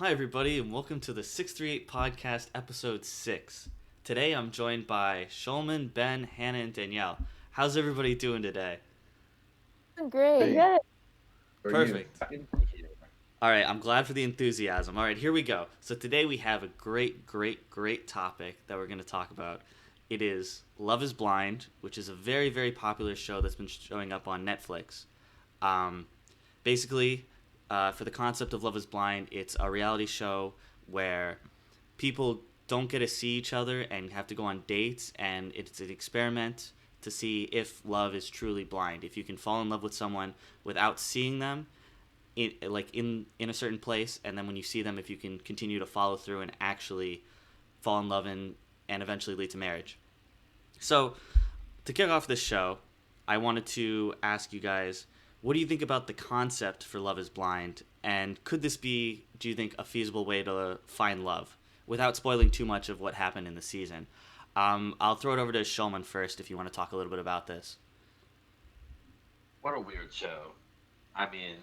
Hi, everybody, and welcome to the 638 Podcast, Episode 6. Today I'm joined by Shulman, Ben, Hannah, and Danielle. How's everybody doing today? Great. Good. How are you? Perfect. All right, I'm glad for the enthusiasm. All right, here we go. So today we have a great topic that we're going to talk about. It is Love is Blind, which is a very popular show that's been showing up on Netflix. Um, basically, for the concept of Love is Blind, it's a reality show where people don't get to see each other and have to go on dates, and it's an experiment to see if love is truly blind. If you can fall in love with someone without seeing them, in a certain place, and then when you see them, if you can continue to follow through and actually fall in love and eventually lead to marriage. So to kick off this show, I wanted to ask you guys, what do you think about the concept for Love is Blind? And could this be, do you think, a feasible way to find love? Without spoiling too much of what happened in the season. I'll throw it over to Shulman first if you want to talk a little bit about this. What a weird show. I mean,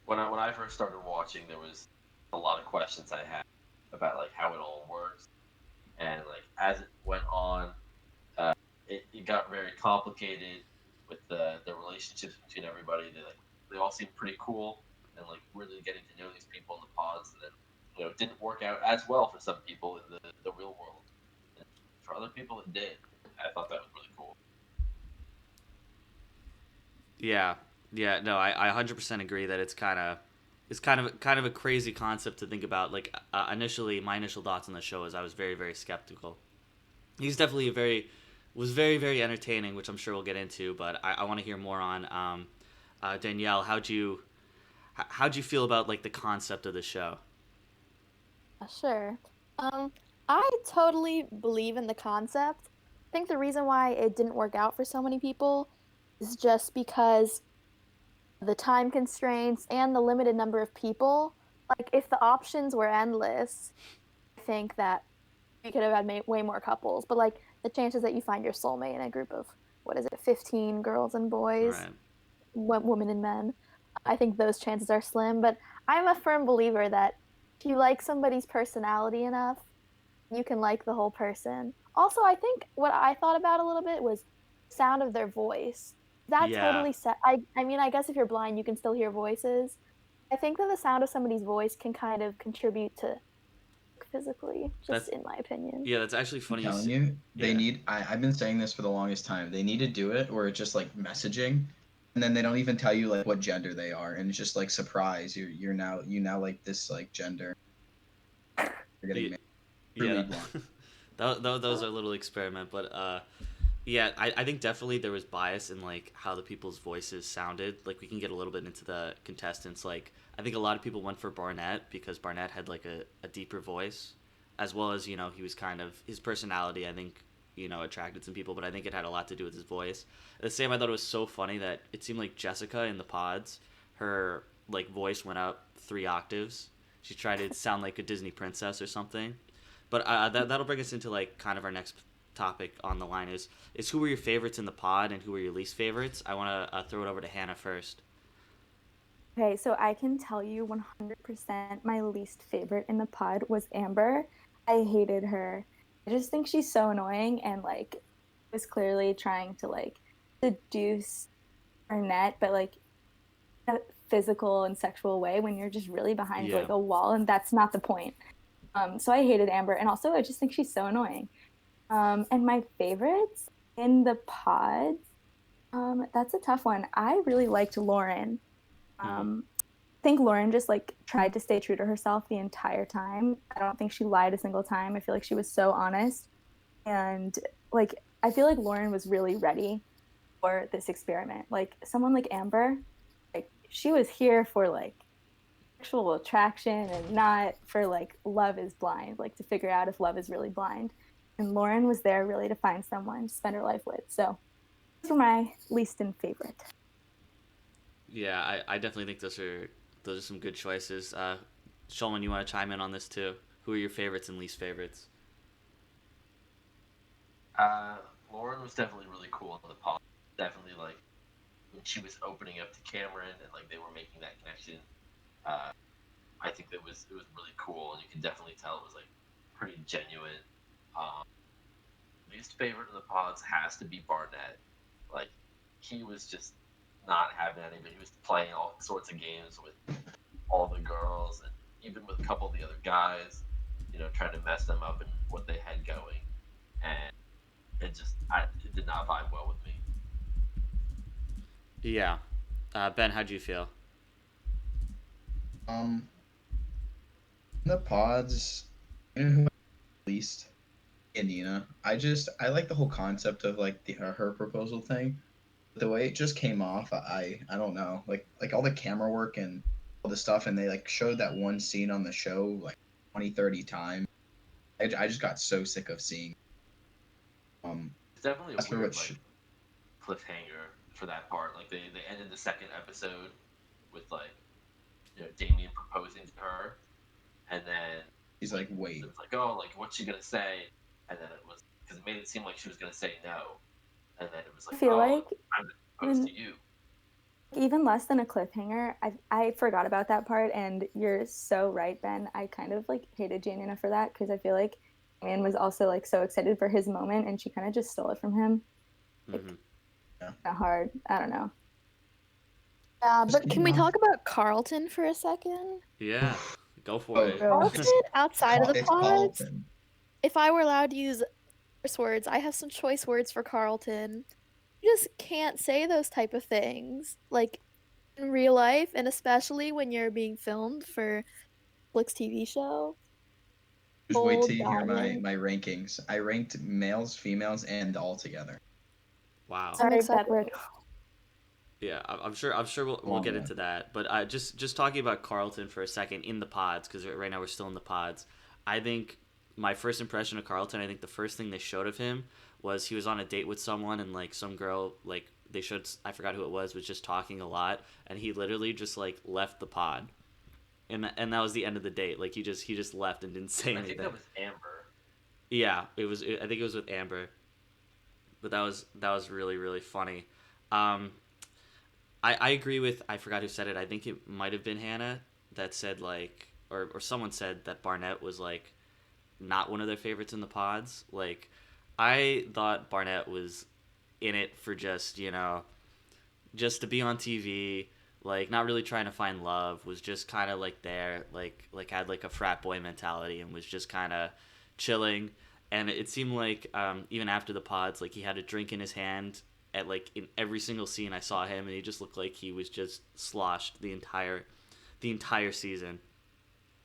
when I first started watching, there was a lot of questions I had about like how it all works, and like as it went on, it got very complicated with the relationships between everybody. They all seemed pretty cool, and like really getting to know these people in the pods, and then it didn't work out as well for some people in the real world. And for other people, it did. I thought that was really cool. Yeah, yeah, no, I 100% agree that it's kind of a crazy concept to think about. Like initially, my initial thoughts on the show is I was very skeptical. He's definitely was very entertaining, which I'm sure we'll get into. But I want to hear more on Danielle. How'd you feel about like the concept of the show? Sure. I totally believe in the concept. I think the reason why it didn't work out for so many people is just because the time constraints and the limited number of people. Like, if the options were endless, I think that we could have had way more couples. But, like, the chances that you find your soulmate in a group of, what is it, 15 girls and boys, Right. women and men, I think those chances are slim. But I'm a firm believer that if you like somebody's personality enough, you can like the whole person. Also, I think what I thought about a little bit was sound of their voice. That Yeah, totally set. I mean, I guess if you're blind, you can still hear voices. I think that the sound of somebody's voice can kind of contribute to physically, just that's in my opinion. yeah, that's actually I'm funny. telling you, they Yeah, need. I've been saying this for the longest time. They need to do it, or it's just like messaging, and then they don't even tell you like what gender they are, and it's just like surprise. You now like this like gender. You're getting yeah, married. yeah. Truly blind. Those are a little experiment, but yeah, I think definitely there was bias in like how the people's voices sounded. Like we can get a little bit into the contestants. Like I think a lot of people went for Barnett because Barnett had like a deeper voice, as well as he was kind of his personality. I think attracted some people, but I think it had a lot to do with his voice. At the same, I thought it was so funny that it seemed like Jessica in the pods, her like voice went up 3 octaves. She tried to sound like a Disney princess or something. But that'll bring us into like kind of our next topic on the line is who were your favorites in the pod and who were your least favorites. I want to throw it over to Hannah first. Okay, so I can tell you 100% my least favorite in the pod was Amber. I hated her. I just think she's so annoying and like was clearly trying to like seduce Arnett, but like in a physical and sexual way when you're just really behind Yeah, like a wall and that's not the point. So I hated Amber and also I just think she's so annoying. And my favorites in the pod, that's a tough one. I really liked Lauren. mm-hmm. I think Lauren just like tried to stay true to herself the entire time. I don't think she lied a single time. I feel like she was so honest. And like I feel like Lauren was really ready for this experiment. Like someone like Amber, like she was here for like sexual attraction and not for like love is blind, like to figure out if love is really blind. And Lauren was there really to find someone to spend her life with. So those were my least and favorite. Yeah, I definitely think those are some good choices. Shulman, you want to chime in on this too? Who are your favorites and least favorites? Uh, Lauren was definitely really cool in the pod. Definitely like when she was opening up to Cameron and like they were making that connection. Uh, I think that it was really cool, and you can definitely tell it was like pretty genuine. Um, Least favorite of the pods has to be Barnett. Like he was just not having any, but he was playing all sorts of games with all the girls and even with a couple of the other guys, trying to mess them up and what they had going, and it did not vibe well with me. Yeah. Ben, how'd you feel? Um, the pods, you know who I least? Nina. I like the whole concept of like the her proposal thing. The way it just came off, I don't know. Like all the camera work and all the stuff, and they like showed that one scene on the show like 20, 30 times. I just got so sick of seeing. It's definitely As a for weird which like cliffhanger for that part. Like they ended the second episode with like Damien proposing to her, and then he's like, wait, it was like, oh, like what's she gonna say? And then it was because it made it seem like she was gonna say no, and then it was I like, feel oh, like I'm gonna propose when to you. even less than a cliffhanger, I forgot about that part, and you're so right, Ben. I kind of like hated Janina for that because I feel like Damien was also like so excited for his moment, and she kind of just stole it from him. Like, Hmm. yeah. kinda hard. I don't know. Yeah, Just but can we came off. talk about Carlton for a second? Yeah. Go for Oh, it. Carlton outside of the It's pods. Carlton. If I were allowed to use curse words, I have some choice words for Carlton. You just can't say those type of things, like in real life, and especially when you're being filmed for Netflix TV show. Just wait Old till you hear Diamond. my rankings. I ranked males, females, and all together. Wow. I'm Sorry, excited. Bedward. Yeah, I'm sure we'll Long get one. into that. But just talking about Carlton for a second in the pods, because right now we're still in the pods. I think my first impression of Carlton, I think the first thing they showed of him was he was on a date with someone, and like some girl, like they showed, I forgot who it was just talking a lot, and he literally just like left the pod, and that was the end of the date. Like he just left and didn't say I think anything. that was Amber. Yeah, I think it was with Amber, but that was really really funny. Um, I agree with, I forgot who said it. I think it might have been Hannah that said like, or someone said that Barnett was like not one of their favorites in the pods. Like I thought Barnett was in it for just to be on TV, like not really trying to find love, was just kind of like there, like had like a frat boy mentality and was just kind of chilling. And it seemed like even after the pods, like he had a drink in his hand at like in every single scene I saw him, and he just looked like he was just sloshed the entire season.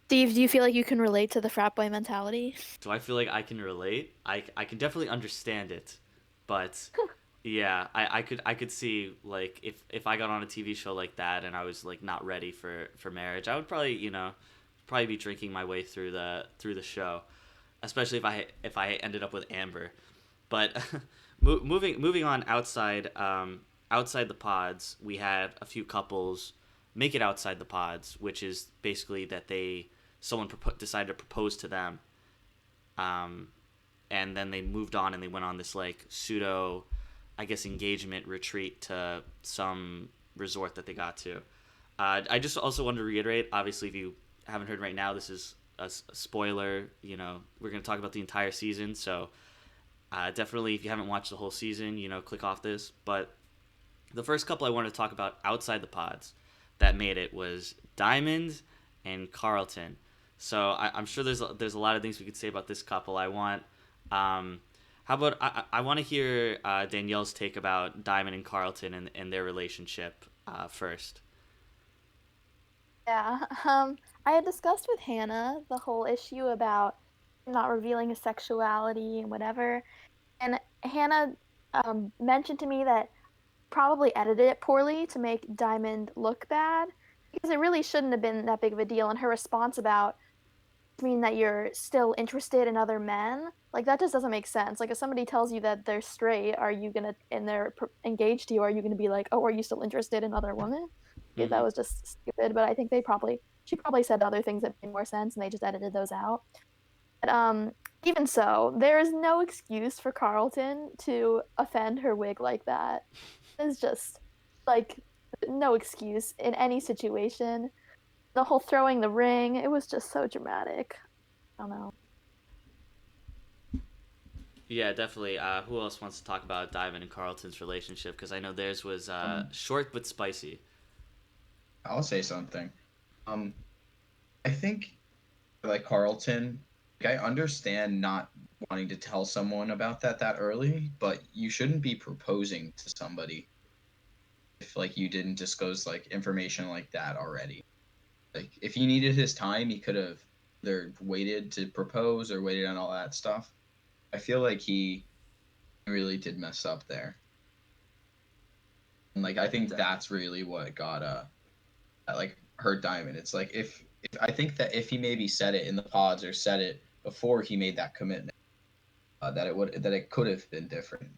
Steve, do you feel like you can relate to the frat boy mentality? Do I feel like I can relate? I can definitely understand it, but yeah, I could see like if I got on a TV show like that and I was like not ready for marriage, I would probably be drinking my way through the show, especially if I ended up with Amber. But moving on outside the pods, we had a few couples make it outside the pods, which is basically that someone decided to propose to them, um, and then they moved on and they went on this like pseudo, I guess, engagement retreat to some resort that they got to. I just also wanted to reiterate, obviously, if you haven't heard right now, this is a spoiler. We're going to talk about the entire season, so definitely, if you haven't watched the whole season, click off this. But the first couple I wanted to talk about outside the pods that made it was Diamond and Carlton. So I'm sure there's a lot of things we could say about this couple. How about I want to hear Danielle's take about Diamond and Carlton and their relationship first. Yeah. I had discussed with Hannah the whole issue about not revealing his sexuality and whatever. And Hannah mentioned to me that probably edited it poorly to make Diamond look bad because it really shouldn't have been that big of a deal. And her response about mean that you're still interested in other men, like that just doesn't make sense. Like if somebody tells you that they're straight, are you gonna and they're engaged to you, are you gonna be like, oh, are you still interested in other women? Yeah, that Mm-hmm. was just stupid. But I think she probably said other things that made more sense, and they just edited those out. But even so, there is no excuse for Carlton to offend her wig like that. It's just like no excuse in any situation. The whole throwing the ring, it was just so dramatic. I don't know. Yeah, definitely. Who else wants to talk about Diamond and Carlton's relationship? Because I know theirs was Um, short but spicy. I'll say something. Um, I think like Carlton, like, I understand not wanting to tell someone about that early, but you shouldn't be proposing to somebody if like you didn't disclose like information like that already. Like if he needed his time, he could have either waited to propose or waited on all that stuff. I feel like he really did mess up there. And like I think Definitely. that's really what got like hurt Diamond. It's like if I think that if he maybe said it in the pods or said it before he made that commitment, that it could have been different.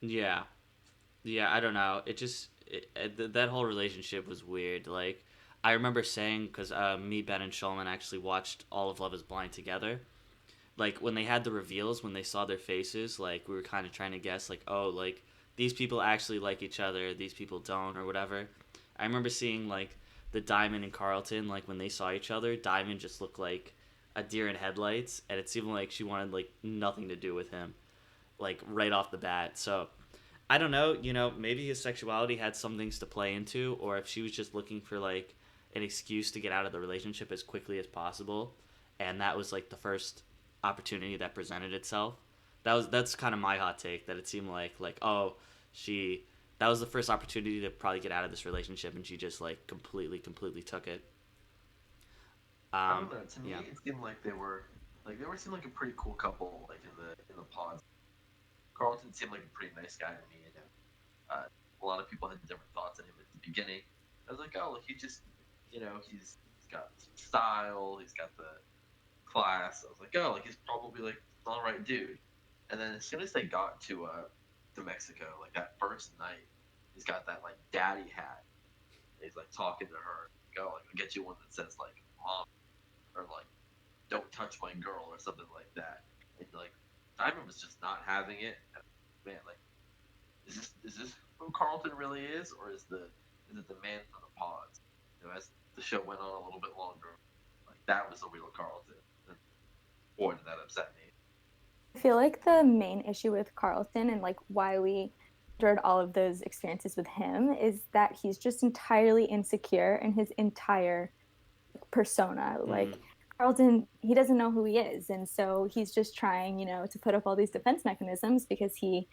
Yeah, yeah. I don't know. That whole relationship was weird. Like, I remember saying because me, Ben, and Shulman actually watched all of Love Is Blind together. Like when they had the reveals, when they saw their faces, like we were kind of trying to guess, like, oh, like these people actually like each other, these people don't, or whatever. I remember seeing like the Diamond and Carlton, like when they saw each other, Diamond just looked like a deer in headlights, and it seemed like she wanted like nothing to do with him, like right off the bat. So I don't know, maybe his sexuality had some things to play into, or if she was just looking for like an excuse to get out of the relationship as quickly as possible, and that was like the first opportunity that presented itself. That's kind of my hot take, that it seemed like oh, she that was the first opportunity to probably get out of this relationship, and she just like completely took it. I don't know. To me, Yeah. it seemed like they were seemed like a pretty cool couple, like in the pods. Carlton seemed like a pretty nice guy to me. A lot of people had different thoughts on him at the beginning. I was like, oh, look, he just, he's got some style. He's got the class. I was like, oh, like he's probably like all right dude. And then as soon as they got to Mexico, like that first night, he's got that like daddy hat. He's like talking to her. Like, oh, like I'll get you one that says like mom or like don't touch my girl or something like that. And like Diamond was just not having it. And, man, like is this who Carlton really is, or is it the man from the pods? As the show went on a little bit longer, like that was the real Carlton. And boy, did that upset me. I feel like the main issue with Carlton and like why we endured all of those experiences with him is that he's just entirely insecure in his entire persona. Mm-hmm. Like Carlton, he doesn't know who he is, and so he's just trying, to put up all these defense mechanisms because he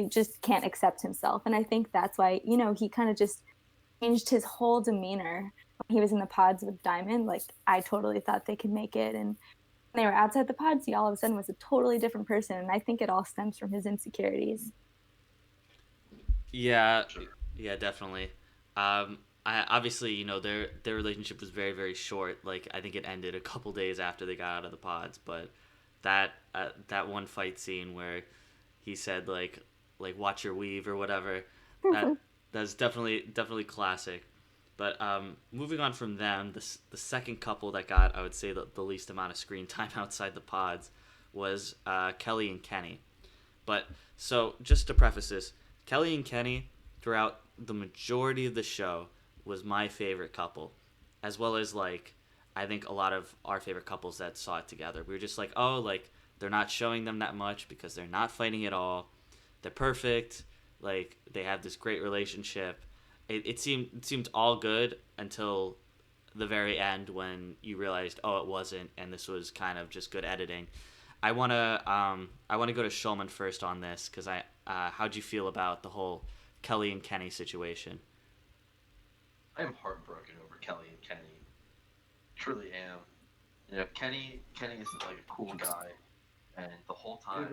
just can't accept himself. And I think that's why, he kind of just changed his whole demeanor when he was in the pods with Diamond. Like I totally thought they could make it, and when they were outside the pods, he all of a sudden was a totally different person. And I think it all stems from his insecurities. Yeah, Sure. yeah, definitely. I obviously, their relationship was very short. Like I think it ended a couple days after they got out of the pods. But that one fight scene where he said like watch your weave or whatever, that that's definitely classic. But moving on from them, the second couple that got, I would say, the least amount of screen time outside the pods was Kelly and Kenny. But so just to preface this, Kelly and Kenny throughout the majority of the show was my favorite couple, as well as like I think a lot of our favorite couples that saw it together. We were just like, oh, like they're not showing them that much because they're not fighting at all. They're perfect. Like they have this great relationship. It seemed all good until the very end when you realized, oh, it wasn't, and this was kind of just good editing. I wanna go to Shulman first on this because how'd you feel about the whole Kelly and Kenny situation? I am heartbroken over Kelly and Kenny. Truly am. Kenny is like a cool guy, and the whole time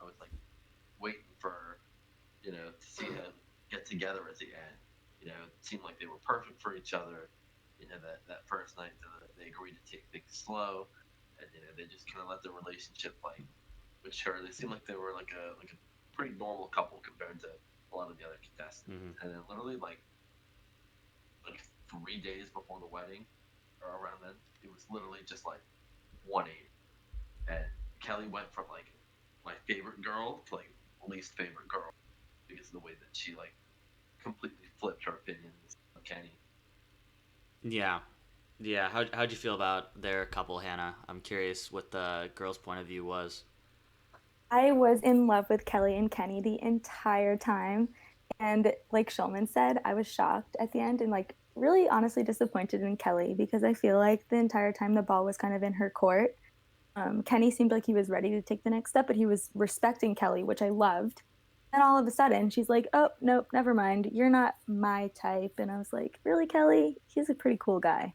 I was like waiting for to see them get together at the end. It seemed like they were perfect for each other. That first night they agreed to take things slow, and they just kind of let the relationship like mature. They seemed like they were like a pretty normal couple compared to a lot of the other contestants. Mm-hmm. And then literally like 3 days before the wedding or around then, it was literally just like 180. And Kelly went from like my favorite girl to like least favorite girl because of the way that she like completely flipped her opinions of Kenny. Yeah. Yeah. How'd you feel about their couple, Hannah? I'm curious what the girl's point of view was. I was in love with Kelly and Kenny the entire time. And like Shulman said, I was shocked at the end and like really honestly disappointed in Kelly because I feel like the entire time the ball was kind of in her court. Kenny seemed like he was ready to take the next step, but he was respecting Kelly, which I loved. And all of a sudden, she's like, "Oh, nope, never mind. You're not my type." And I was like, "Really, Kelly? He's a pretty cool guy."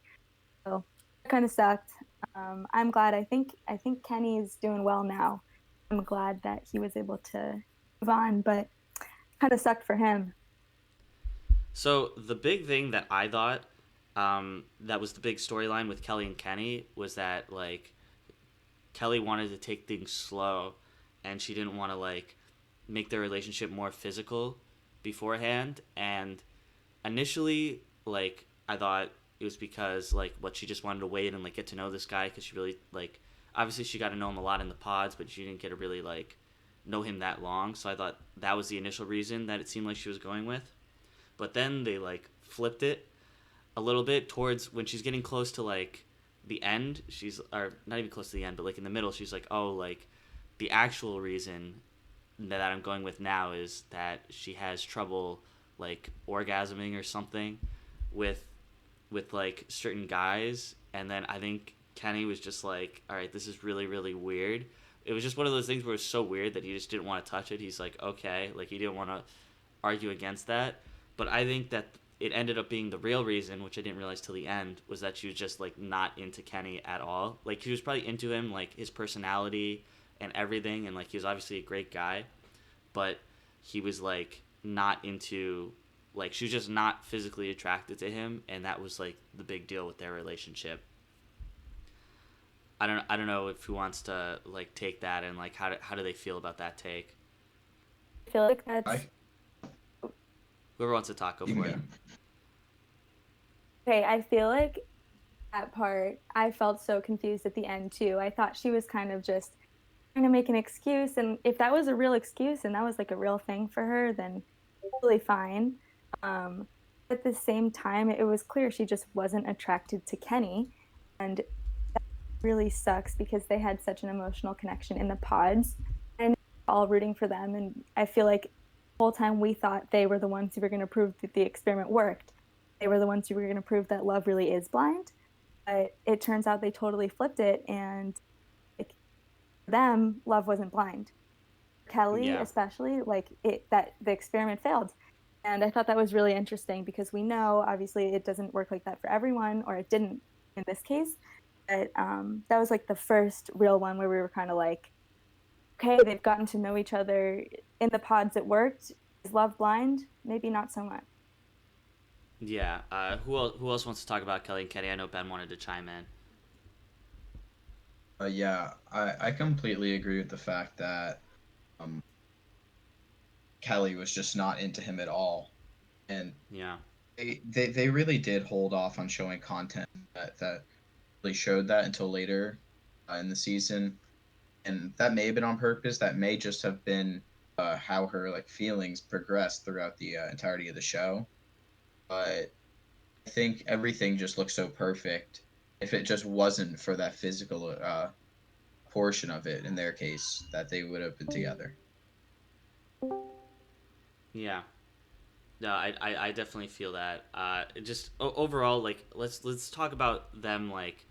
So it kind of sucked. I'm glad. I think Kenny's doing well now. I'm glad that he was able to move on, but kind of sucked for him. So the big thing that I thought, that was the big storyline with Kelly and Kenny was that like Kelly wanted to take things slow, and she didn't want to like make their relationship more physical beforehand. And initially, like I thought it was because like what she just wanted to wait and like get to know this guy because she really like obviously she got to know him a lot in the pods, but she didn't get to really like know him that long. So I thought that was the initial reason that it seemed like she was going with. But then they like flipped it a little bit towards when she's getting close to like the end. She's or not even close to the end, but like in the middle, she's like, oh, like the actual reason that I'm going with now is that she has trouble like orgasming or something with like certain guys. And then I think Kenny was just like, all right, this is really really weird. It was just one of those things where it's so weird that he just didn't want to touch it. He's like, okay, like he didn't want to argue against that. But I think that it ended up being the real reason, which I didn't realize till the end, was that she was just like not into Kenny at all. Like she was probably into him, like his personality and everything, and like he was obviously a great guy, but he was like not into like she was just not physically attracted to him, and that was like the big deal with their relationship. I don't know if who wants to like take that and like how do they feel about that take? I feel like that's I Whoever wants to talk, go you can for it. go. okay. I feel like that part, I felt so confused at the end too. I thought she was kind of just trying to make an excuse, and if that was a real excuse and that was like a real thing for her, then totally fine. Um, at the same time, it was clear she just wasn't attracted to Kenny, and really sucks because they had such an emotional connection in the pods and all rooting for them. And I feel like the whole time we thought they were the ones who were going to prove that the experiment worked. They were the ones who were going to prove that love really is blind. But it turns out they totally flipped it, and like, for them, love wasn't blind. Kelly, Yeah. especially, like it that the experiment failed. And I thought that was really interesting because we know obviously it doesn't work like that for everyone, or it didn't in this case. But that was like the first real one where we were kind of like, okay, they've gotten to know each other in the pods. It worked. Is love blind? Maybe not so much. Yeah. Who else wants to talk about Kelly and Kenny? I know Ben wanted to chime in. Yeah, I completely agree with the fact that um, Kelly was just not into him at all, and Yeah. they really did hold off on showing content that really showed that until later in the season, and that may have been on purpose. That may just have been how her like feelings progressed throughout the entirety of the show. But I think everything just looks so perfect. If it just wasn't for that physical portion of it, in their case, that they would have been together. Yeah. No, I definitely feel that. Just overall, like let's talk about them. Like,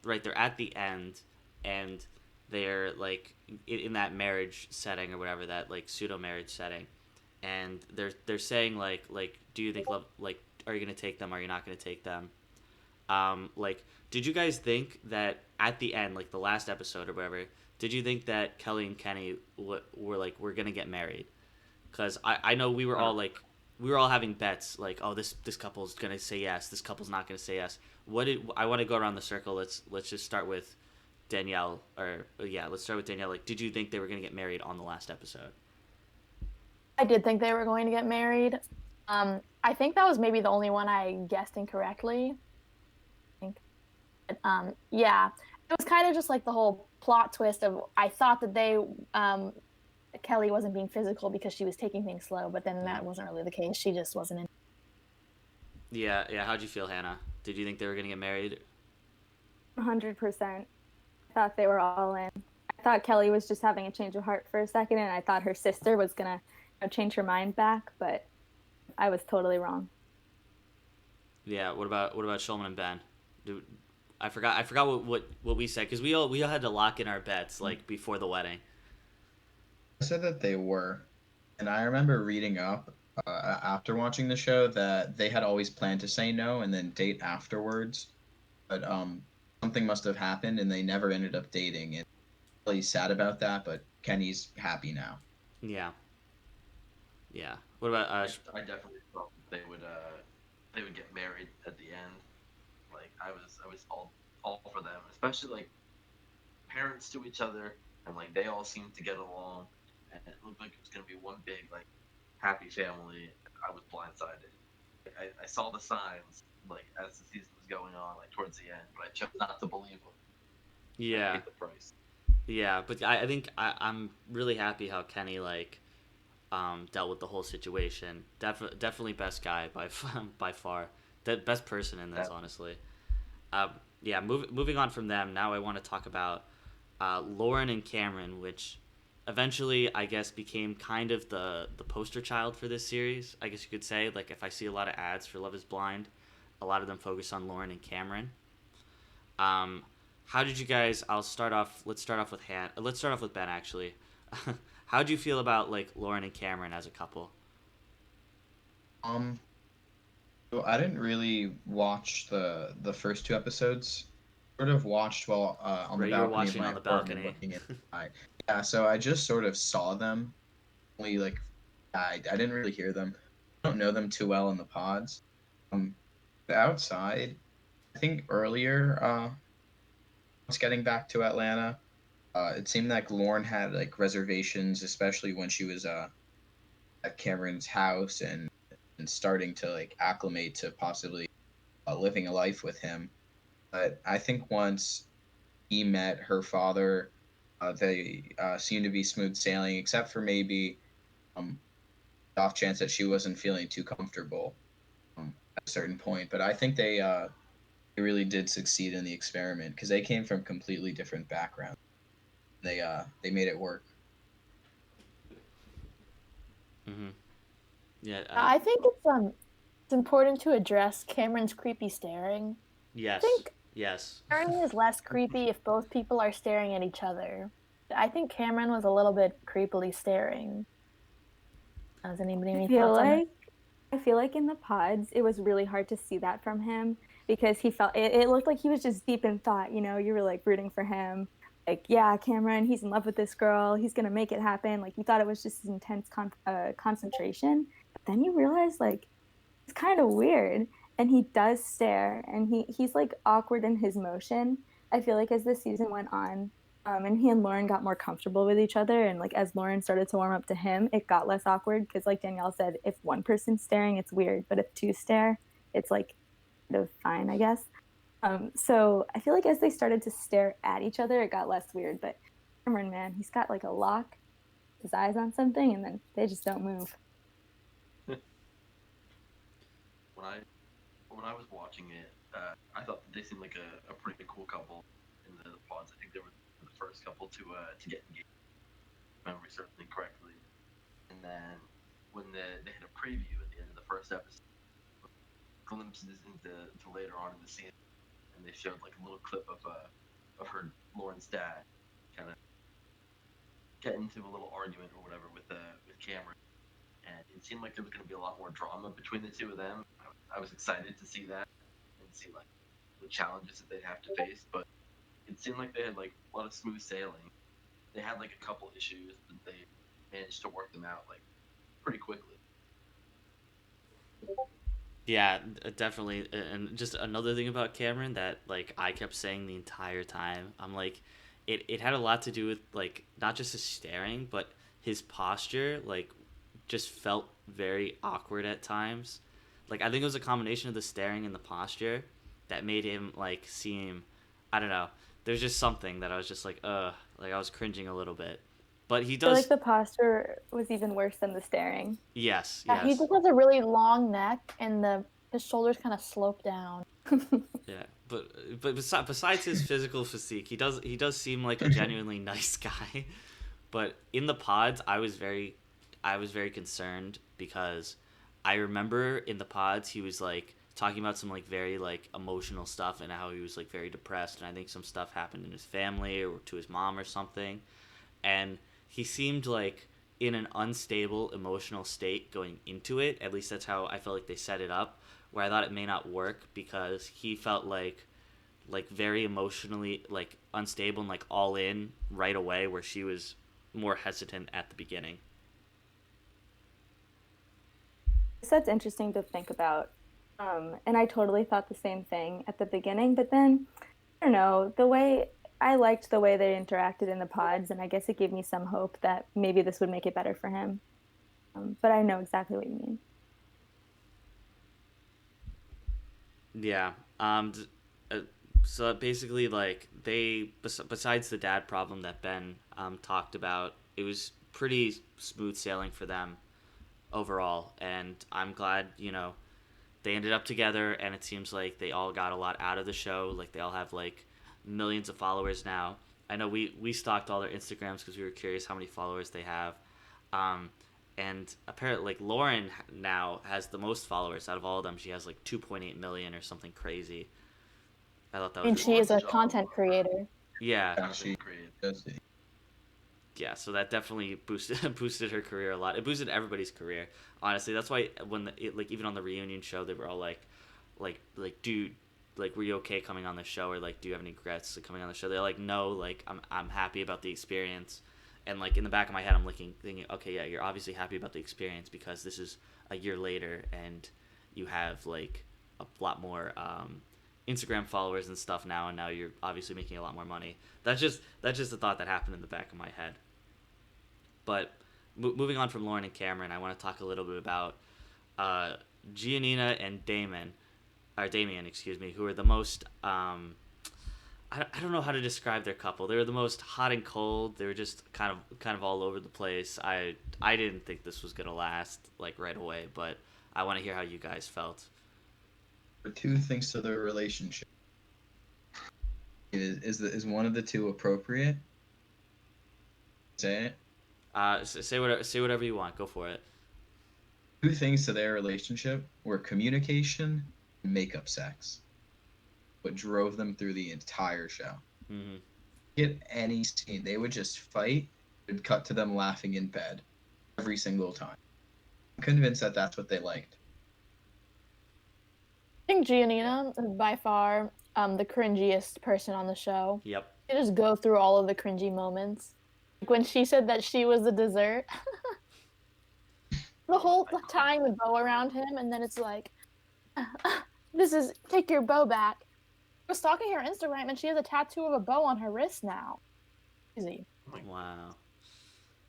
right, they're at the end, and they're like in that marriage setting or whatever, that like pseudo marriage setting, and they're saying like do you think love like are you gonna take them? Are you not gonna take them? Like, did you guys think that at the end, like the last episode or whatever, did you think that Kelly and Kenny were like we're gonna get married? Because I know we were all like we were all having bets like oh this couple's gonna say yes, this couple's not gonna say yes. What did I want to go around the circle? Let's just start with Danielle, or yeah, let's start with Danielle. Like, did you think they were gonna get married on the last episode? I did think they were going to get married. I think that was maybe the only one I guessed incorrectly. I think. But, yeah, it was kind of just like the whole plot twist of I thought that Kelly wasn't being physical because she was taking things slow, but then Yeah. that wasn't really the case. She just wasn't in. Yeah. How'd you feel, Hannah? Did you think they were gonna get married? 100%. I thought they were all in. I thought Kelly was just having a change of heart for a second, and I thought her sister was gonna change her mind back, but I was totally wrong. Yeah. What about Shulman and Ben? Do, I forgot what we said because we all had to lock in our bets like before the wedding. I said that they were, and I remember reading up after watching the show that they had always planned to say no and then date afterwards, but something must have happened and they never ended up dating. And really sad about that, but Kenny's happy now. Yeah. Yeah. What about I definitely thought they would get married at the end. Like I was all for them, especially like parents to each other, and like they all seemed to get along, and it looked like it was gonna be one big like happy family. I was blindsided. I saw the signs like as the season was going on, like towards the end, but I chose not to believe them. I yeah. paid the price. Yeah, but I think I'm really happy how Kenny like dealt with the whole situation. Definitely best guy by by far. The best person in this, That honestly. Yeah, moving on from them. Now I want to talk about Lauren and Cameron, which eventually I guess became kind of the poster child for this series. I guess you could say like if I see a lot of ads for Love Is Blind, a lot of them focus on Lauren and Cameron. Um, how did you guys? I'll start off. Let's start off with Han. Let's start off with Ben actually. How do you feel about like Lauren and Cameron as a couple? Um, so I didn't really watch the first two episodes. Sort of watched while on the Right, you were balcony of watching my on the apartment, balcony. looking at the sky. Yeah, so I just sort of saw them. Only like I didn't really hear them. I don't know them too well in the pods. Um, the outside, I think earlier, was getting back to Atlanta. It seemed like Lauren had like reservations, especially when she was at Cameron's house and starting to like acclimate to possibly living a life with him. But I think once he met her father, they seemed to be smooth sailing, except for maybe um, the off chance that she wasn't feeling too comfortable at a certain point. But I think they really did succeed in the experiment because they came from completely different backgrounds. They made it work. Mm-hmm. Yeah. I think it's important to address Cameron's creepy staring. I Yes. think Yes. staring is less creepy if both people are staring at each other. I think Cameron was a little bit creepily staring. Has anybody I any feel thoughts on that? like I feel like in the pods, it was really hard to see that from him because it looked like he was just deep in thought. You know, you were like rooting for him. Like, yeah, Cameron, he's in love with this girl. He's going to make it happen. Like, you thought it was just his intense concentration. But then you realize, like, it's kind of weird. And he does stare and he's like awkward in his motion. I feel like as the season went on, and he and Lauren got more comfortable with each other, and like as Lauren started to warm up to him, it got less awkward because, like Danielle said, if one person's staring, it's weird, but if two stare, it's like kind of fine, I guess. So I feel like as they started to stare at each other, it got less weird. But Cameron, man, he's got like a lock, his eyes on something, and then they just don't move. when I when I was watching it, I thought that they seemed like a pretty cool couple in the pods. I think they were the first couple to get engaged, if I remember certainly correctly. And then when they had a preview at the end of the first episode, glimpses into later on in the season, and they showed like a little clip of her Lauren's dad kind of get into a little argument or whatever with Cameron, and it seemed like there was going to be a lot more drama between the two of them. I was excited to see that and see like the challenges that they'd have to face, but it seemed like they had like a lot of smooth sailing. They had like a couple issues, but they managed to work them out like pretty quickly. Yeah, definitely. And just another thing about Cameron that like I kept saying the entire time. I'm like, it had a lot to do with like not just his staring, but his posture. Like, just felt very awkward at times. Like I think it was a combination of the staring and the posture that made him like seem. I don't know. There's just something that I was just like I was cringing a little bit. But he I feel like does. the posture was even worse than the staring. Yes. Yeah, he Yes. just has a really long neck, and his shoulders kind of slope down. Yeah, but besides his physical physique, he does seem like a genuinely nice guy. But in the pods, I was very concerned because I remember in the pods he was like talking about some like very like emotional stuff and how he was like very depressed, and I think some stuff happened in his family or to his mom or something, and he seemed like in an unstable emotional state going into it. At least that's how I felt like they set it up. Where I thought it may not work because he felt like very emotionally like unstable and like all in right away, where she was more hesitant at the beginning. So that's interesting to think about. And I totally thought the same thing at the beginning, but then I don't know, I liked the way they interacted in the pods, and I guess it gave me some hope that maybe this would make it better for him. But I know exactly what you mean. Yeah. Uh, so basically, like besides the dad problem that Ben talked about, it was pretty smooth sailing for them overall, and I'm glad they ended up together, and it seems like they all got a lot out of the show. Like they all have like millions of followers now. I know we stalked all their Instagrams because we were curious how many followers they have. Um, and apparently, like Lauren now has the most followers out of all of them. She has like 2.8 million or something crazy. I thought that I mean, was she is Lauren's a a job content marker. creator. yeah, Yeah, she Creative. does. yeah. So that definitely boosted boosted her career a lot. It boosted everybody's career. Honestly, that's why when like even on the reunion show, they were all like dude, like were you okay coming on the show, or like do you have any regrets like, coming on the show? They're like no, like I'm happy about the experience, and like in the back of my head I'm thinking okay, yeah, you're obviously happy about the experience because this is a year later and you have like a lot more Instagram followers and stuff now, and now you're obviously making a lot more money. That's just a thought that happened in the back of my head. But moving on from Lauren and Cameron, I want to talk a little bit about uh, Giannina and Damien, excuse me, who are the most. I don't know how to describe their couple. They were the most hot and cold. They were just kind of all over the place. I didn't think this was gonna last like right away, but I want to hear how you guys felt. But two things to their relationship. Is one of the two appropriate? Say it. Say whatever you want. Go for it. Two things to their relationship were communication and makeup sex. What drove them through the entire show. Hmm. Get any scene, they would just fight. It would cut to them laughing in bed every single time. I'm convinced that that's what they liked. I think Giannina is by far the cringiest person on the show. Yep. You just go through all of the cringy moments. Like when she said that she was the dessert, the whole time with bow around him, and then it's like, this is take your bow back. I was stalking her Instagram, and she has a tattoo of a bow on her wrist now. Easy. Wow.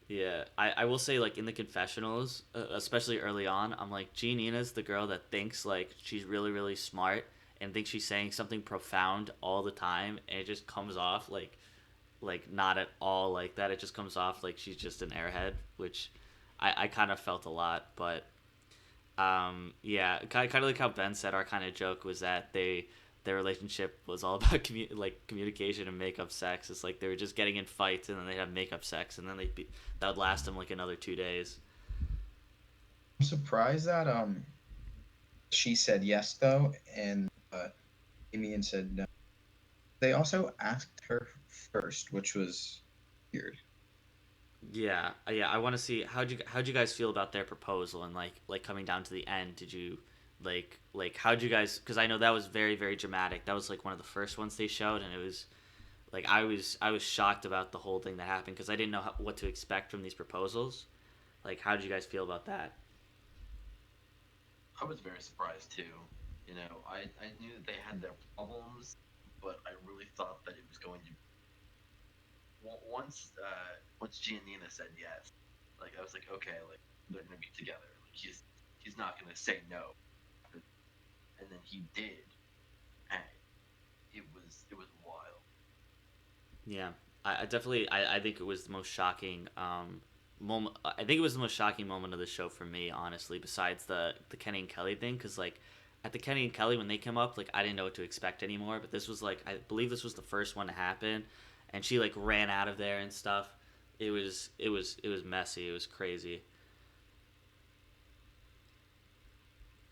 Yeah, I will say like in the confessionals, especially early on, I'm like Nina's the girl that thinks like she's really really smart and thinks she's saying something profound all the time, and it just comes off like not at all like that. It just comes off like she's just an airhead, which I kind of felt a lot. But yeah, kind of like how Ben said, our kind of joke was that their relationship was all about like communication and makeup sex. It's like they were just getting in fights and then they'd have makeup sex, and then that would last them like another 2 days. I'm surprised that she said yes though, and Damien said no. They also asked her first, which was weird. Yeah, yeah. I want to see how'd you guys feel about their proposal and like coming down to the end. Did you like how'd you guys? Because I know that was very very dramatic. That was like one of the first ones they showed, and it was like I was shocked about the whole thing that happened because I didn't know what to expect from these proposals. Like, how did you guys feel about that? I was very surprised too. I knew that they had their problems, but I really thought that it was going to. Once Giannina said yes, like I was like, okay, like they're gonna be together. Like he's not gonna say no, and then he did, and it was wild. Yeah, I definitely I think it was the most shocking moment. I think it was the most shocking moment of the show for me, honestly. Besides the Kenny and Kelly thing, because like at the Kenny and Kelly when they came up, like I didn't know what to expect anymore. But this was like I believe this was the first one to happen, and she like ran out of there and stuff. It was messy. It was crazy.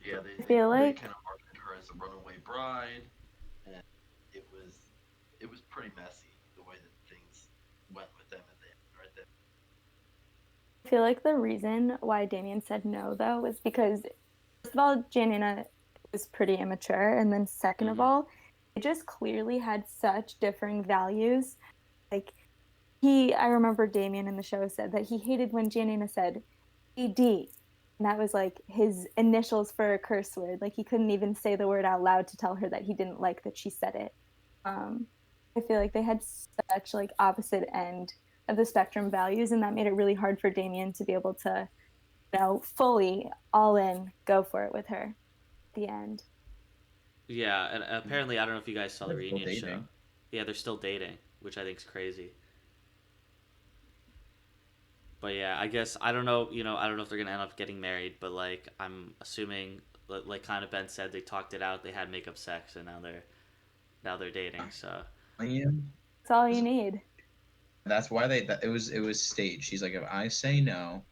Yeah, I feel they like kind of marketed her as a runaway bride, and it was it was pretty messy the way that things went with them at the end, right there. I feel like the reason why Damien said no though was because first of all, Janina was pretty immature, and then second of Hmm. all, they just clearly had such differing values. Like I remember Damien in the show said that he hated when Janina said "ed," and that was like his initials for a curse word. Like he couldn't even say the word out loud to tell her that he didn't like that she said it. Um, I feel like they had such like opposite end of the spectrum values, and that made it really hard for Damien to be able to, fully all in, go for it with her at the end. Yeah, and apparently I don't know if you guys saw the They're still reunion show. dating. Yeah, they're still dating, which I think is crazy. But yeah, I guess I don't know. I don't know if they're gonna end up getting married, but like I'm assuming, like kind of Ben said, they talked it out. They had makeup sex, and now they're dating. So Yeah. That's all you need. That's why it was staged. She's like, if I say no,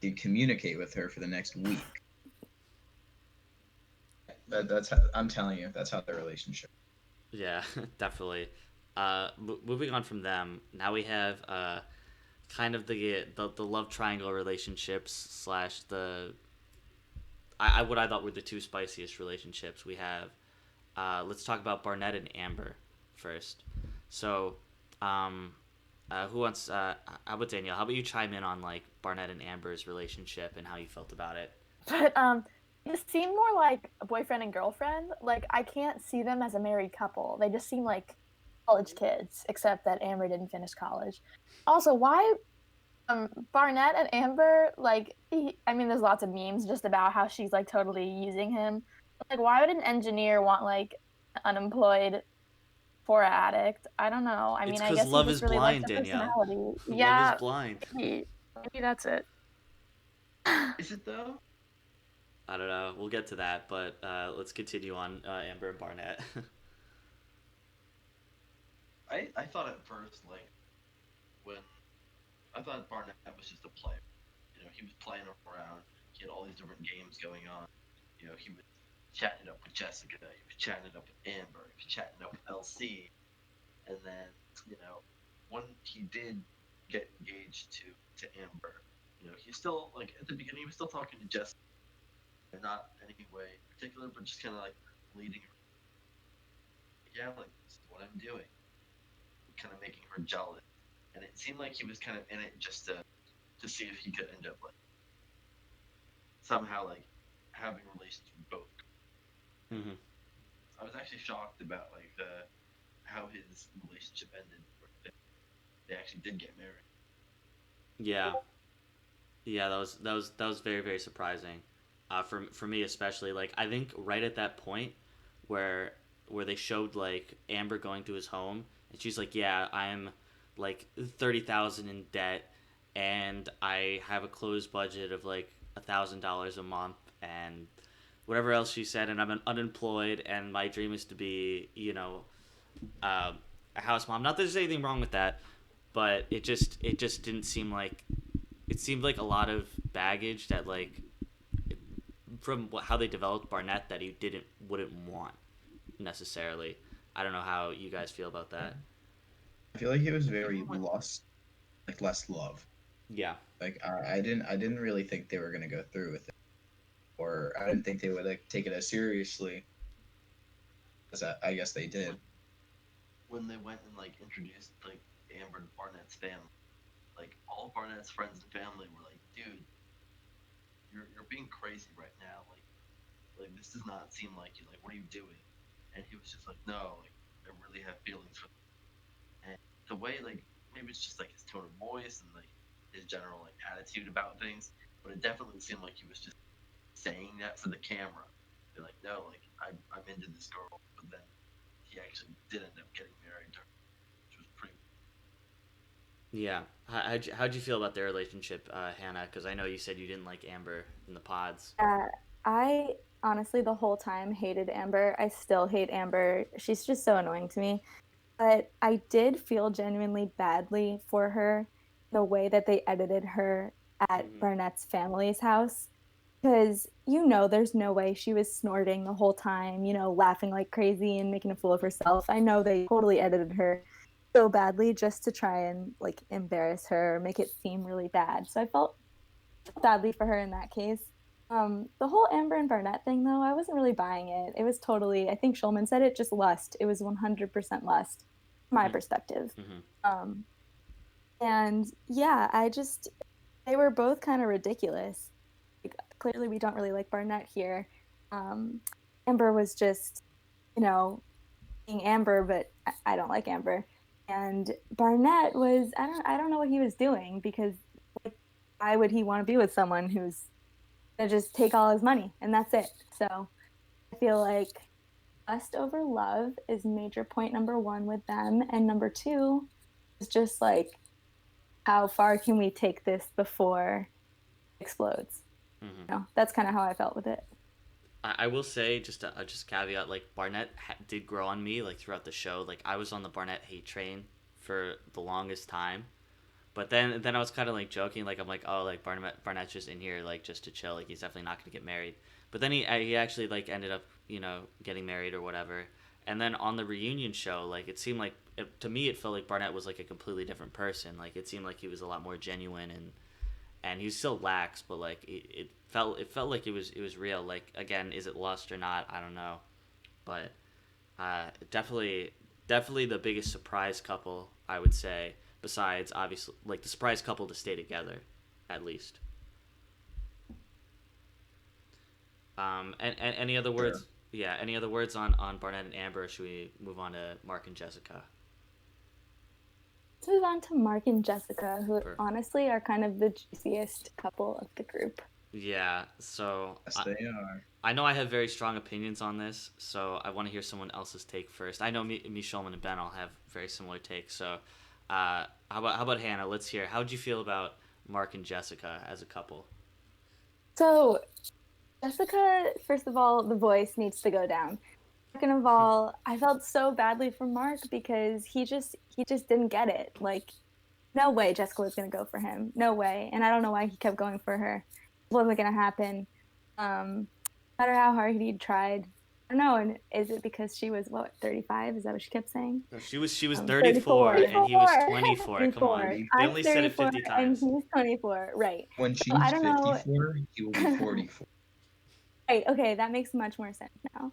you communicate with her for the next week. That's how, I'm telling you, that's how their relationship. yeah, definitely. Moving on from them, now we have kind of the love triangle relationships slash the what I thought were the two spiciest relationships we have. Let's talk about Barnett and Amber first. So, um, who wants? How about Danielle? How about you chime in on like Barnett and Amber's relationship and how you felt about it? But they just seem more like a boyfriend and girlfriend. Like I can't see them as a married couple. They just seem like college kids, except that Amber didn't finish college. Also, why Barnett and Amber, like, I mean, there's lots of memes just about how she's like totally using him. Like, why would an engineer want like an unemployed Sephora addict? I don't know. I It's mean, I because guess he love is just really likes blind, her Danielle. personality. Love is Yeah, blind. maybe that's it. Is it though? I don't know. We'll get to that, but let's continue on Amber and Barnett. I thought at first like when I thought Barnett was just a player. He was playing around. He had all these different games going on. He was chatting it up with Jessica. He was chatting it up with Amber. He was chatting it up with LC. And then, you know, when he did get engaged to Amber, he still like at the beginning he was still talking to Jessica, not in any way particular, but just kind of like leading her. Yeah, like this is what I'm doing, kind of making her jealous. And it seemed like he was kind of in it just to see if he could end up like somehow like having relations with both. Hmm. I was actually shocked about like the how his relationship ended. Where they actually did get married. Yeah, yeah, that was very very surprising, for me especially. Like I think right at that point where they showed like Amber going to his home and she's like, yeah, I'm like 30,000 in debt and I have a closed budget of like $1,000 a month and whatever else she said, and I'm unemployed and my dream is to be uh, a house mom. Not that there's anything wrong with that, but it just didn't seem like it seemed like a lot of baggage that like from how they developed Barnett that he wouldn't want necessarily. I don't know how you guys feel about that. I feel like it was very Even when lust, like less love. Yeah. Like I didn't really think they were gonna go through with it, or I didn't think they would like take it as seriously as I guess they did. when they went and like introduced like Amber and Barnett's family, like all of Barnett's friends and family were like, dude, you're being crazy right now. Like this does not seem like you. Like what are you doing? And he was just like, no, like I really have feelings for them. And the way like maybe it's just like his tone of voice and like his general like attitude about things, but it definitely seemed like he was just saying that for the camera. They're like, no, like I'm into this girl, but then he actually did end up getting married to her, which was pretty. Yeah. How'd you feel about their relationship, Hannah? Because I know you said you didn't like Amber in the pods. I honestly the whole time hated Amber. I still hate Amber. She's just so annoying to me. But I did feel genuinely badly for her the way that they edited her at Mhm. Barnett's family's house. Because you know, there's no way she was snorting the whole time, you know, laughing like crazy and making a fool of herself. I know they totally edited her so badly just to try and like embarrass her or make it seem really bad. So I felt badly for her in that case. The whole Amber and Barnett thing, though, I wasn't really buying it. It was totally, I think Schulman said it, just lust. It was 100% lust, from my perspective. Mm-hmm. Um, and yeah, they were both kind of ridiculous. Like, clearly, we don't really like Barnett here. Um, Amber was just, you know, being Amber, but I don't like Amber. And Barnett was, I don't know what he was doing because like, why would he want to be with someone who's gonna just take all his money and that's it? So I feel like lust over love is major point number one with them, and number two is just like how far can we take this before it explodes? Mm-hmm. You know, that's kind of how I felt with it. I will say just just caveat, like Barnett did grow on me like throughout the show. Like I was on the Barnett hate train for the longest time, but then I was kind of like joking, like I'm like, oh, like Barnett's just in here like just to chill, like he's definitely not gonna get married. But then he actually like ended up getting married or whatever. And then on the reunion show, like it seemed like to me it felt like Barnett was like a completely different person. Like it seemed like he was a lot more genuine and he's still lax, but like it felt like it was real. Like again, is it lust or not? I don't know, but definitely the biggest surprise couple I would say. Besides, obviously, like the surprise couple to stay together, at least. And any other Sure. words? Yeah, any other words on Barnett and Amber? Or should we move on to Mark and Jessica? Let's move on to Mark and Jessica, who For honestly are kind of the juiciest couple of the group. yeah, so Yes, they are. I know I have very strong opinions on this, so I want to hear someone else's take first. I know me, Shulman, and Ben all have very similar takes. So, how about Hannah? Let's hear. How would you feel about Mark and Jessica as a couple? So, Jessica, first of all, the voice needs to go down. Second of all, I felt so badly for Mark because he just didn't get it. Like, no way Jessica was gonna go for him. No way. And I don't know why he kept going for her. It wasn't gonna happen. No matter how hard he tried. I don't know. And is it because she was what, 35? Is that what she kept saying? No, she was 34 34. and he was 24. Come on, 34. they I'm only said it 34 50 and times. he's 24. Right. When So I she's don't know. 54, he will be 44. Right. Okay. That makes much more sense now.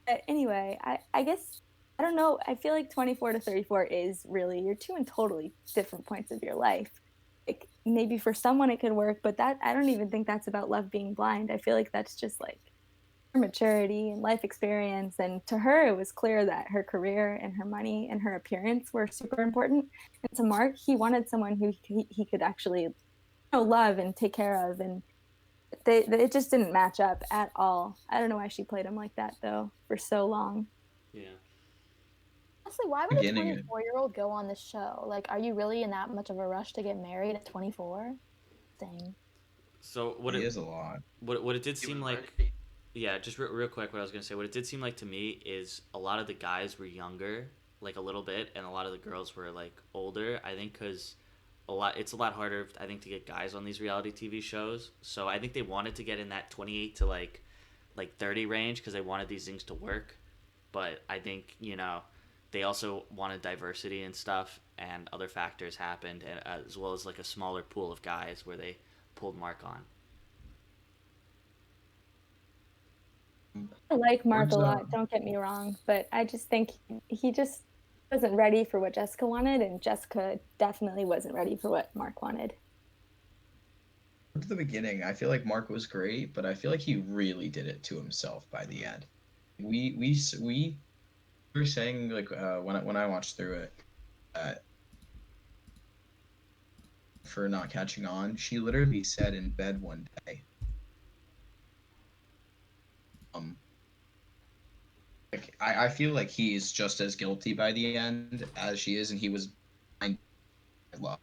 But anyway, I guess, I don't know. I feel like 24 to 34 is really, you're two in totally different points of your life. Like maybe for someone it could work, but that, I don't even think that's about love being blind. I feel like that's just like her maturity and life experience. And to her, it was clear that her career and her money and her appearance were super important. And to Mark, he wanted someone who he could actually, love and take care of. And it just didn't match up at all. I don't know why she played him like that though for so long. Yeah. Honestly, why would a Beginning it. 24-year-old go on this show? Like, are you really in that much of a rush to get married at 24? Dang. So what He it is a lot. what it did He seem was like. ready. Yeah, just real quick, what I was gonna say. What it did seem like to me is a lot of the guys were younger, like a little bit, and a lot of the girls were like older. I think because it's a lot harder, I think, to get guys on these reality TV shows. So I think they wanted to get in that 28 to like 30 range because they wanted these things to work. But I think they also wanted diversity and stuff, and other factors happened, as well as like a smaller pool of guys where they pulled Mark on. I like Mark a Where's lot, don't get me wrong, but I just think he just wasn't ready for what Jessica wanted, and Jessica definitely wasn't ready for what Mark wanted. At the beginning, I feel like Mark was great, but I feel like he really did it to himself by the end. We were saying like when I watched through it, uh, for not catching on, she literally said in bed one day, um, like I feel like he's just as guilty by the end as she is, and he was blind by love.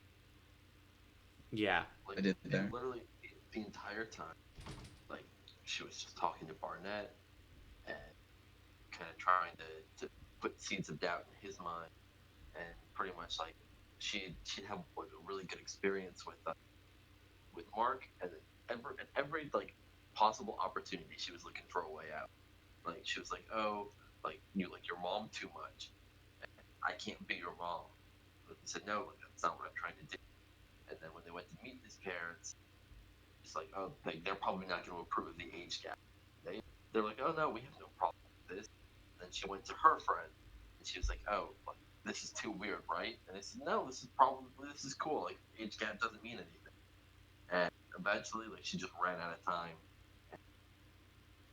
Yeah. Like, I did it there. literally the entire time, like she was just talking to Barnett and kind of trying to put seeds of doubt in his mind, and pretty much like she'd have like a really good experience with Mark, and every like possible opportunity she was looking for a way out. Like she was like, oh, like you like your mom too much. I can't be your mom. But he said no, like that's not what I'm trying to do. And then when they went to meet his parents, it's like, oh, they're probably not going to approve of the age gap. They're like, oh no, we have no problem with this. And then she went to her friend, and she was like, oh, like, this is too weird, right? And they said, no, this is cool. Like age gap doesn't mean anything. And eventually, like she just ran out of time. And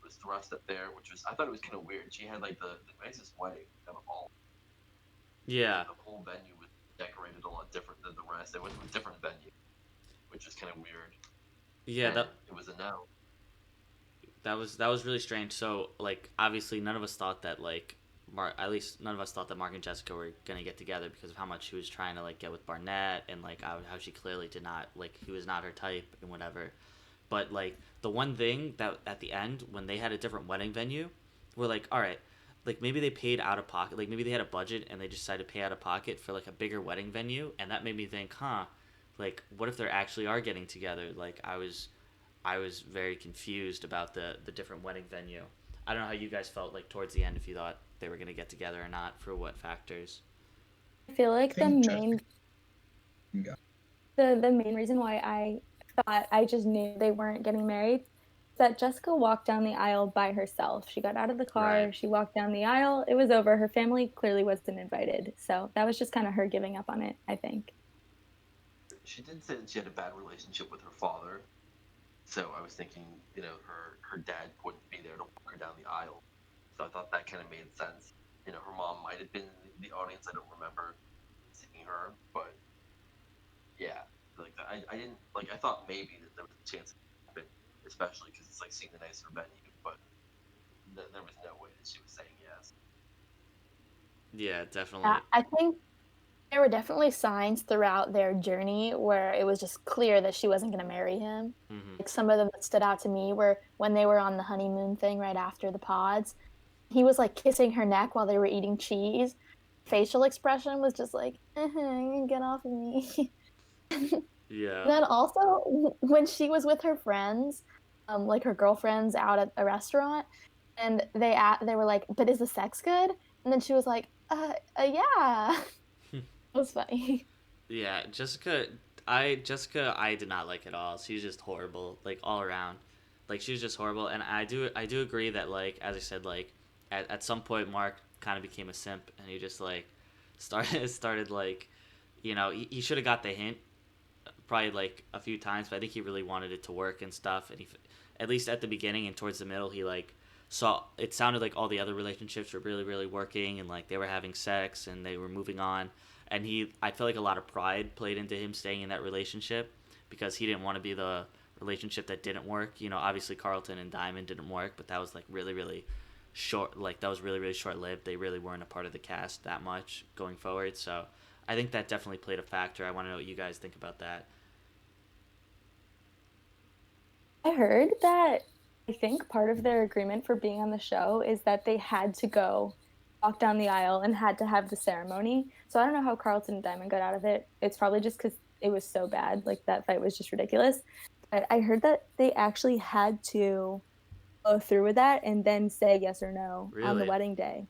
was thrust up there, which was I thought it was kind of weird. She had like the nicest wedding of all. Yeah. The whole venue was decorated a lot different than the rest. They went to a different venue, which was kind of weird. Yeah, And that it was a no. that was really strange. So like obviously none of us thought that like at least none of us thought that Mark and Jessica were gonna get together because of how much she was trying to like get with Barnett and like how she clearly did not like he was not her type and whatever. But like the one thing that at the end when they had a different wedding venue, we're like, all right, like maybe they paid out of pocket, like maybe they had a budget and they decided to pay out of pocket for like a bigger wedding venue, and that made me think, huh, like what if they actually are getting together? Like I was very confused about the different wedding venue. I don't know how you guys felt like towards the end if you thought they were gonna get together or not for what factors. I feel I like the think main Jessica. the main reason why I thought I just knew they weren't getting married is that Jessica walked down the aisle by herself. She got out of the car, Right. she walked down the aisle, it was over. Her family clearly wasn't invited. So that was just kind of her giving up on it, I think. She did say that she had a bad relationship with her father, so I was thinking, her dad wouldn't be there to walk her down the aisle. So I thought that kind of made sense. Her mom might have been in the audience. I don't remember seeing her, but yeah, like I didn't like. I thought maybe that there was a chance it happened, especially because it's like seeing the nicer venue, but there was no way that she was saying yes. Yeah, definitely. Yeah, I think there were definitely signs throughout their journey where it was just clear that she wasn't going to marry him. Hmm. Like some of them that stood out to me were when they were on the honeymoon thing right after the pods. He was like kissing her neck while they were eating cheese. Facial expression was just like, get off of me. Yeah. Then also when she was with her friends, like her girlfriends out at a restaurant, and they were like, "But is the sex good?" And then she was like, yeah." It was funny. Yeah, Jessica I did not like at all. She's just horrible, like all around. Like she was just horrible, and I do agree that like as I said like at some point Mark kind of became a simp and he just like started like he should have got the hint probably like a few times, but I think he really wanted it to work and stuff, and he at least at the beginning and towards the middle he like saw it sounded like all the other relationships were really really working and like they were having sex and they were moving on, and I feel like a lot of pride played into him staying in that relationship because he didn't want to be the relationship that didn't work. Obviously Carlton and Diamond didn't work, but that was like really really short, like that was really really short lived. They really weren't a part of the cast that much going forward, so I think that definitely played a factor. I want to know what you guys think about that. I heard that I think part of their agreement for being on the show is that they had to go walk down the aisle and had to have the ceremony. So I don't know how Carlton and Diamond got out of it. It's probably just because it was so bad. Like that fight was just ridiculous. But I heard that they actually had to go through with that and then say yes or no on the Really? wedding day.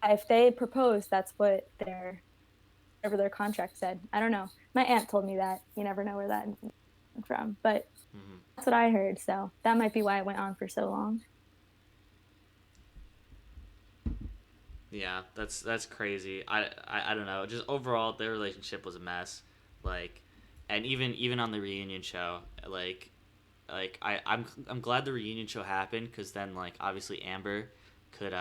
If they proposed, that's what whatever their contract said. I don't know. My aunt told me that. You never know where that came from, but Hmm. that's what I heard. So that might be why it went on for so long. Yeah, that's crazy. I don't know. Just overall, their relationship was a mess. Like, and even on the reunion show, I'm glad the reunion show happened because then like obviously Amber could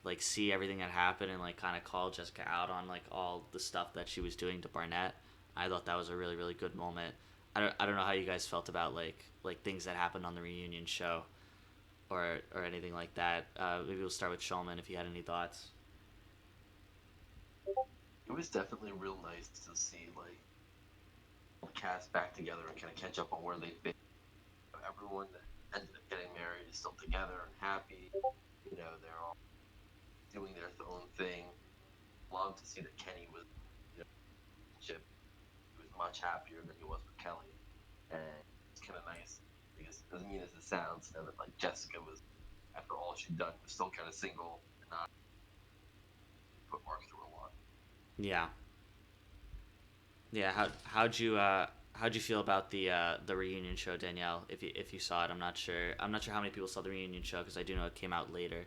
like see everything that happened and like kind of call Jessica out on like all the stuff that she was doing to Barnett. I thought that was a really really good moment. I don't know how you guys felt about like things that happened on the reunion show or anything like that. Maybe we'll start with Shulman if you had any thoughts. It was definitely real nice to see like the cast back together and kind of catch up on where they've been. Everyone that ended up getting married everybody's still together and happy. They're all doing their own thing. Love to see that Kenny was, he was much happier than he was with Kelly, and it's kind of nice because as mean as it sounds, that like Jessica was, after all she'd done, was still kind of single and not put Mark through a lot. Yeah. Yeah. How'd you feel about the reunion show, Danielle? If you saw it, I'm not sure. I'm not sure how many people saw the reunion show because I do know it came out later.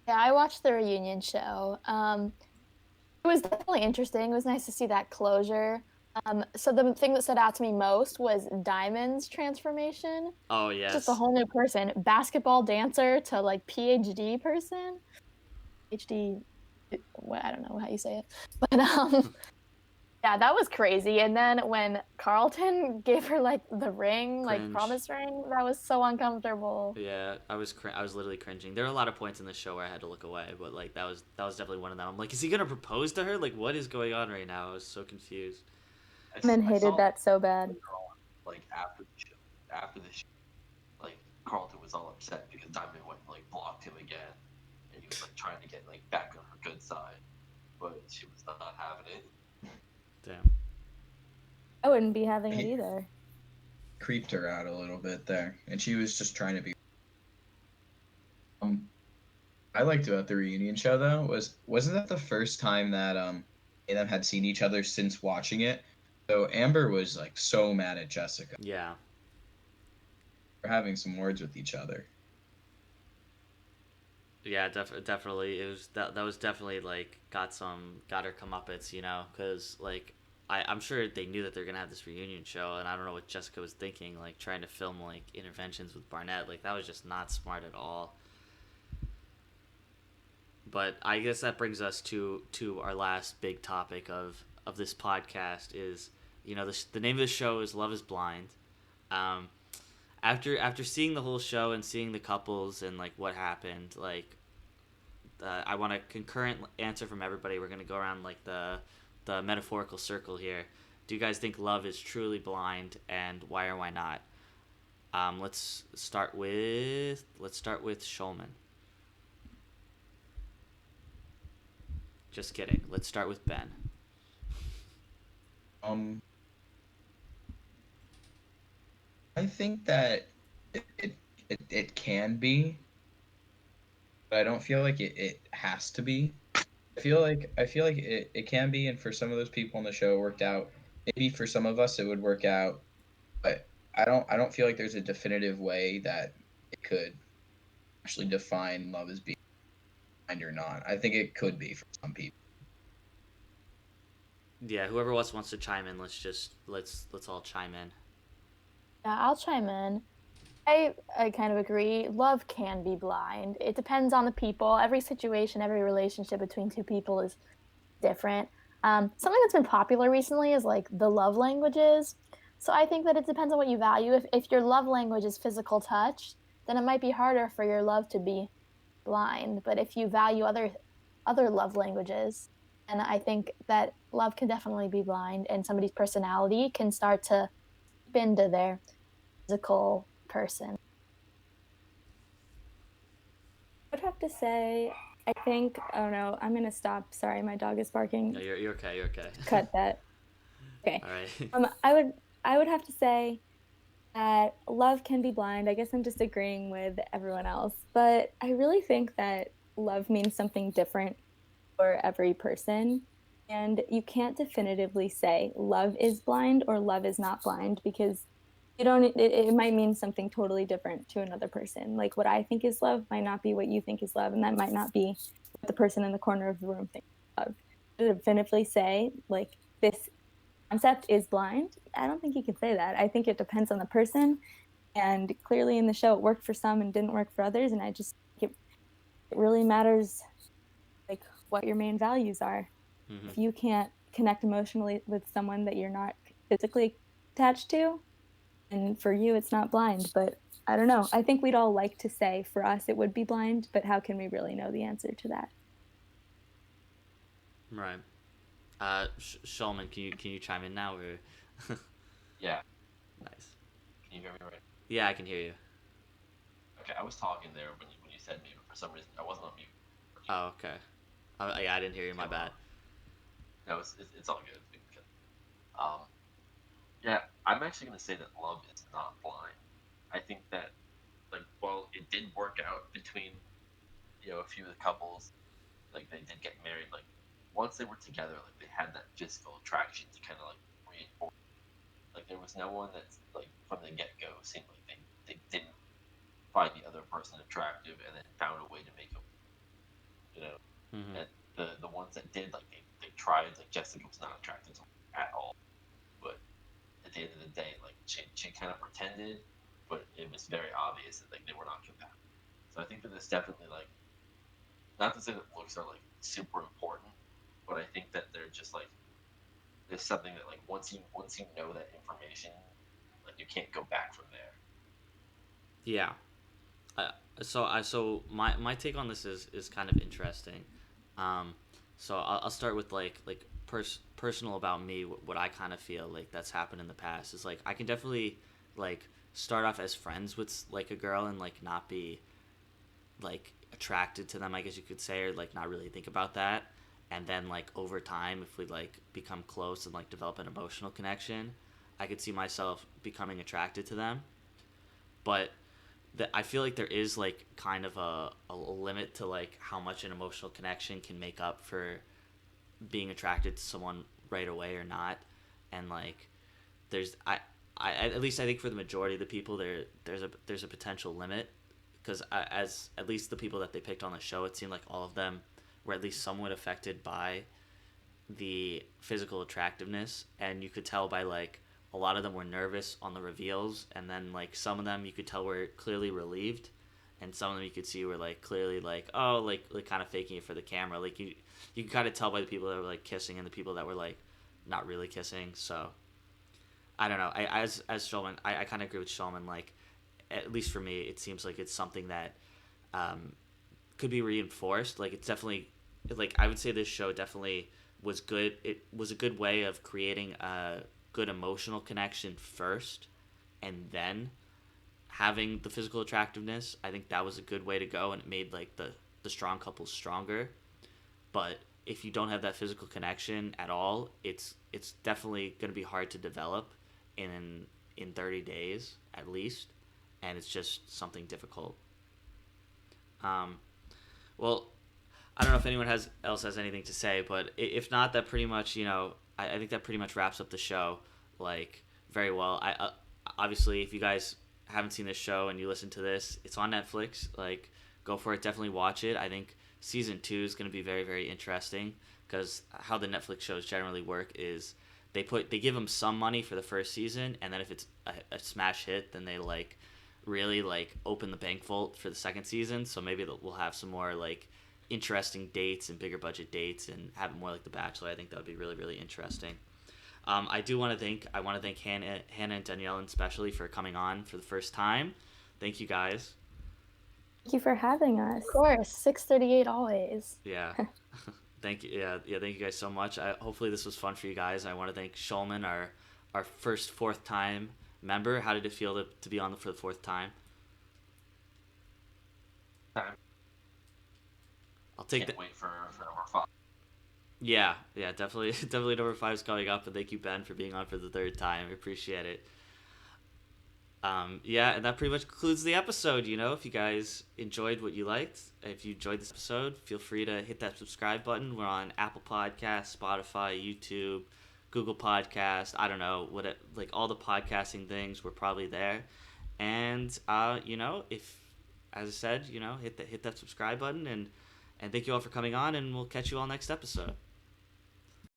Yeah, I watched the reunion show. It was definitely interesting. It was nice to see that closure. So the thing that stood out to me most was Diamond's transformation. Oh Just a yes. whole new person, basketball dancer to like PhD person. PhD, I don't know how you say it, but yeah, that was crazy. And then when Carlton gave her like the ring, like Cringe. promise ring, that was so uncomfortable. Yeah, I was literally cringing. There were a lot of points in the show where I had to look away, but like that was definitely one of them. I'm like, is he gonna propose to her? Like, what is going on right now? I was so confused. Men I saw hated that so bad. like after the show, like Carlton was all upset because Diamond went and, like blocked him again, and he was like trying to get like back on her good side, but she was not having it. Damn. I wouldn't be having it either. Creeped her out a little bit there, and she was just trying to be. I liked about the reunion show though wasn't that the first time that they them had seen each other since watching it? So Amber was like so mad at Jessica Yeah. for having some words with each other. Yeah, definitely. It was that was definitely like got her comeuppance, because like I'm sure they knew that they're gonna have this reunion show, and I don't know what Jessica was thinking, like trying to film like interventions with Barnett, like that was just not smart at all. But I guess that brings us to our last big topic of this podcast is, the name of the show is Love Is Blind. After seeing the whole show and seeing the couples and like what happened, like I want a concurrent answer from everybody. We're gonna go around like the metaphorical circle here. Do you guys think love is truly blind, and why or why not? Let's start with Shulman. Just kidding. Let's start with Ben. I think that it can be, but I don't feel like it has to be. I feel like it can be, and for some of those people on the show it worked out. Maybe for some of us it would work out, but I don't feel like there's a definitive way that it could actually define love as being blind or not. I think it could be for some people. Yeah, whoever else wants to chime in, let's all chime in. Yeah, I'll chime in. I kind of agree. Love can be blind. It depends on the people. Every situation, every relationship between two people is different. Something that's been popular recently is like the love languages. So I think that it depends on what you value. If your love language is physical touch, then it might be harder for your love to be blind. But if you value other love languages, and I think that love can definitely be blind, and somebody's personality can start to seep into their physical person. I'd have to say, I think, oh no, I'm gonna stop. Sorry, my dog is barking. No, you're okay. You're okay. Cut that. Okay. All right. I would have to say that love can be blind. I guess I'm just agreeing with everyone else, but I really think that love means something different for every person, and you can't definitively say love is blind or love is not blind because it might mean something totally different to another person. Like what I think is love might not be what you think is love, and that might not be what the person in the corner of the room thinks is love. To definitively say like this concept is blind, I don't think you can say that. I think it depends on the person, and clearly in the show it worked for some and didn't work for others, and I just think it really matters like what your main values are. Mm-hmm. If you can't connect emotionally with someone that you're not physically attached to, and for you it's not blind. But I don't know, I think we'd all like to say for us it would be blind, but how can we really know the answer to that? Right. Shulman, can you chime in now or? Yeah. Nice. Can you hear me right? Yeah, I can hear you. Okay, I was talking there when you said mute. For some reason, I wasn't on mute. Oh, okay. Yeah, I didn't hear you. My bad. No, it's all good. Um, yeah, I'm actually gonna say that love is not blind. I think that like while it did work out between a few of the couples, like they did get married, like once they were together, like they had that physical attraction to kind of like reinforce. Like there was no one that's like from the get go seemed like they didn't find the other person attractive and then found a way to make it, you know. Hmm. And the ones that did, like they tried. Like Jessica was not attracted to her at all, but at the end of the day, like she kind of pretended, but it was very obvious that like they were not compatible. So I think that it's definitely like, not to say that looks are like super important, but I think that they're just like there's something that like once you know that information, like you can't go back from there. Yeah. Uh, so my take on this is kind of interesting. Um, so I'll start with like personal about me. What I kind of feel like that's happened in the past is like I can definitely like start off as friends with like a girl and like not be like attracted to them, I guess you could say, or like not really think about that. And then like over time, if we like become close and like develop an emotional connection, I could see myself becoming attracted to them. But I feel like there is like kind of a limit to like how much an emotional connection can make up for being attracted to someone right away or not. And like there's I at least I think for the majority of the people there's a potential limit because as at least the people that they picked on the show, it seemed like all of them were at least somewhat affected by the physical attractiveness, and you could tell by like a lot of them were nervous on the reveals, and then like some of them you could tell were clearly relieved, and some of them you could see were like clearly like oh like kind of faking it for the camera. Like you can kind of tell by the people that were like kissing and the people that were like not really kissing. So I don't know. As Shulman, I kind of agree with Shulman. Like at least for me, it seems like it's something that um, could be reinforced. Like it's definitely like I would say this show definitely was good. It was a good way of creating a good emotional connection first, and then having the physical attractiveness. I think that was a good way to go, and it made like the strong couples stronger. But if you don't have that physical connection at all, it's definitely going to be hard to develop in 30 days at least, and it's just something difficult. Um, well, I don't know if anyone else has anything to say, but if not, that pretty much I think that pretty much wraps up the show like very well. I obviously if you guys haven't seen this show and you listen to this, it's on Netflix. Like go for it, definitely watch it. I think season 2 is going to be very very interesting because how the Netflix shows generally work is they give them some money for the first season, and then if it's a smash hit, then they like really like open the bank vault for the second season. So maybe we'll have some more like interesting dates and bigger budget dates and have it more like The Bachelor. I think that would be really really interesting. I want to thank Hannah and Danielle especially for coming on for the first time. Thank you guys. Thank you for having us. Of course, 6:38 always. Yeah. Thank you. Yeah. Thank you guys so much. Hopefully this was fun for you guys. I want to thank Shulman, our first fourth time member. How did it feel to be on for the fourth time? I'll take Can't wait for number 5. Yeah, definitely, definitely number 5 is coming up, and thank you, Ben, for being on for the third time. I appreciate it. Yeah, and that pretty much concludes the episode. If you guys enjoyed what you liked, if you enjoyed this episode, feel free to hit that subscribe button. We're on Apple Podcasts, Spotify, YouTube, Google Podcast. I don't know like all the podcasting things. We're probably there, and if, as I said, hit that subscribe button and thank you all for coming on, and we'll catch you all next episode.